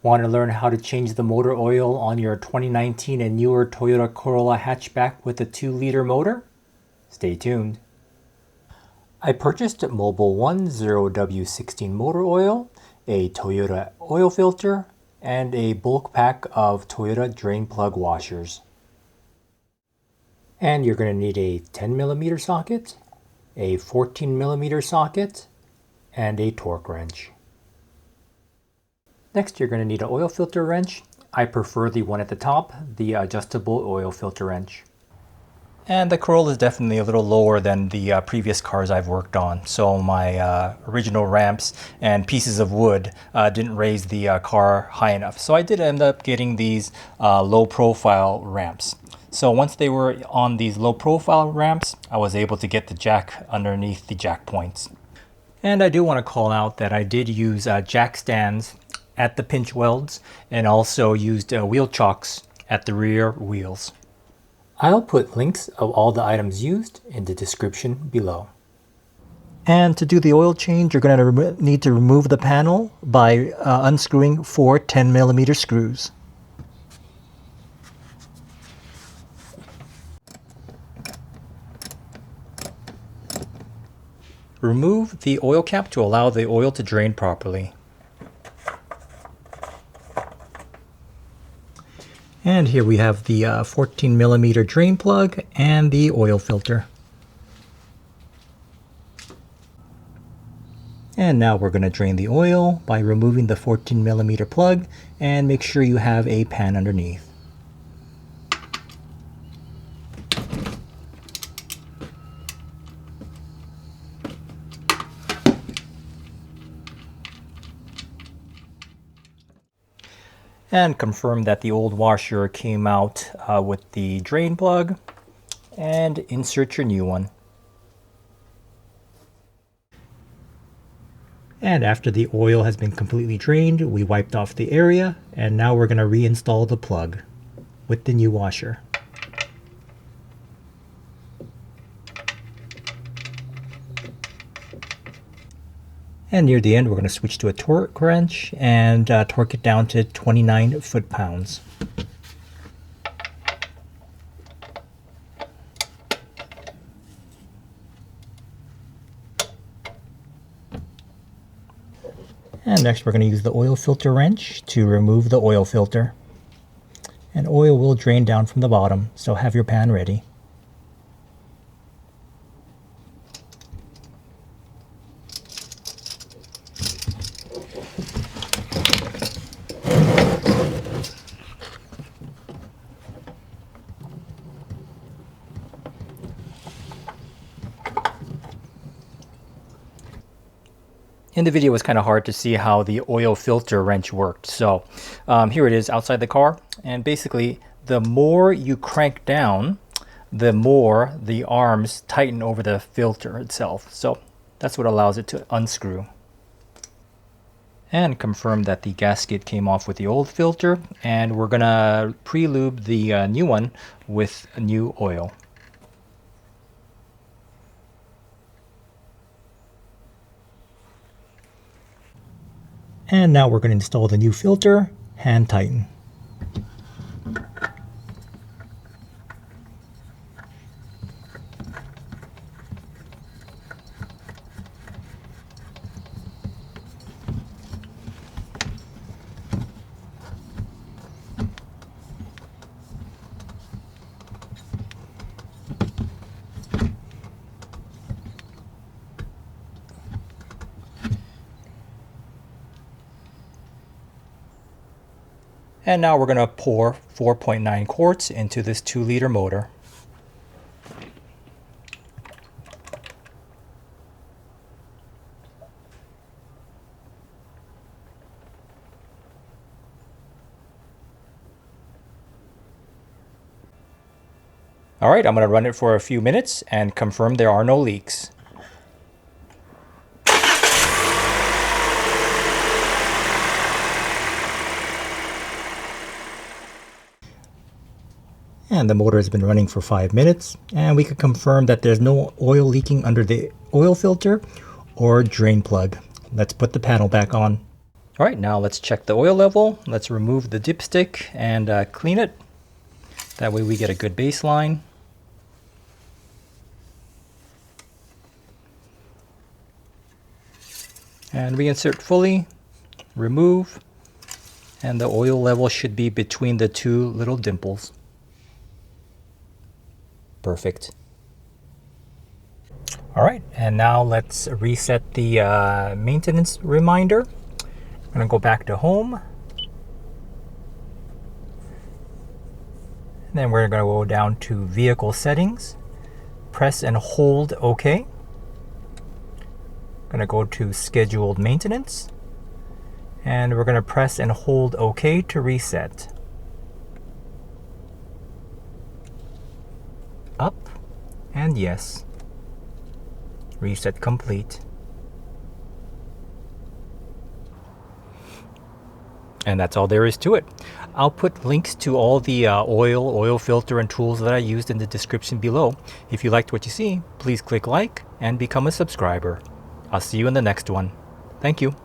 Want to learn how to change the motor oil on your 2019 and newer Toyota Corolla Hatchback with a 2-liter motor? Stay tuned. I purchased Mobil 10W16 motor oil, a Toyota oil filter, and a bulk pack of Toyota drain plug washers. And you're going to need a 10mm socket, a 14mm socket, and a torque wrench. Next, you're going to need an oil filter wrench. I prefer the one at the top, the adjustable oil filter wrench. And the Corolla is definitely a little lower than the previous cars I've worked on. So my original ramps and pieces of wood didn't raise the car high enough. So I did end up getting these low profile ramps. So once they were on these low profile ramps, I was able to get the jack underneath the jack points. And I do want to call out that I did use jack stands at the pinch welds and also used wheel chocks at the rear wheels. I'll put links of all the items used in the description below. And to do the oil change, you're going to need to remove the panel by unscrewing 4 10mm screws. Remove the oil cap to allow the oil to drain properly. And here we have the 14mm drain plug and the oil filter. And now we're going to drain the oil by removing the 14mm plug, and make sure you have a pan underneath. And confirm that the old washer came out with the drain plug, and insert your new one. And after the oil has been completely drained, we wiped off the area, and now we're going to reinstall the plug with the new washer. And near the end, we're going to switch to a torque wrench and torque it down to 29 foot-pounds. And next, we're going to use the oil filter wrench to remove the oil filter. And oil will drain down from the bottom, so have your pan ready. In the video, it was kind of hard to see how the oil filter wrench worked. So here it is outside the car. And basically, the more you crank down, the more the arms tighten over the filter itself. So that's what allows it to unscrew. And confirm that the gasket came off with the old filter. And we're going to pre-lube the new one with new oil. And now we're going to install the new filter, hand tighten. And now we're going to pour 4.9 quarts into this 2-liter motor. All right, I'm going to run it for a few minutes and confirm there are no leaks. And the motor has been running for 5 minutes, and we can confirm that there's no oil leaking under the oil filter or drain plug. Let's put the panel back on. All right, now let's check the oil level. Let's remove the dipstick and clean it. That way we get a good baseline. And reinsert fully, remove, and the oil level should be between the two little dimples. Perfect. All right, and now let's reset the maintenance reminder. I'm gonna go back to home. And then we're gonna go down to vehicle settings, press and hold OK. Gonna go to scheduled maintenance, and we're gonna press and hold OK to reset. Up and yes. Reset complete. And that's all there is to it. I'll put links to all the oil filter, and tools that I used in the description below. If you liked what you see, please click like and become a subscriber. I'll see you in the next one. Thank you.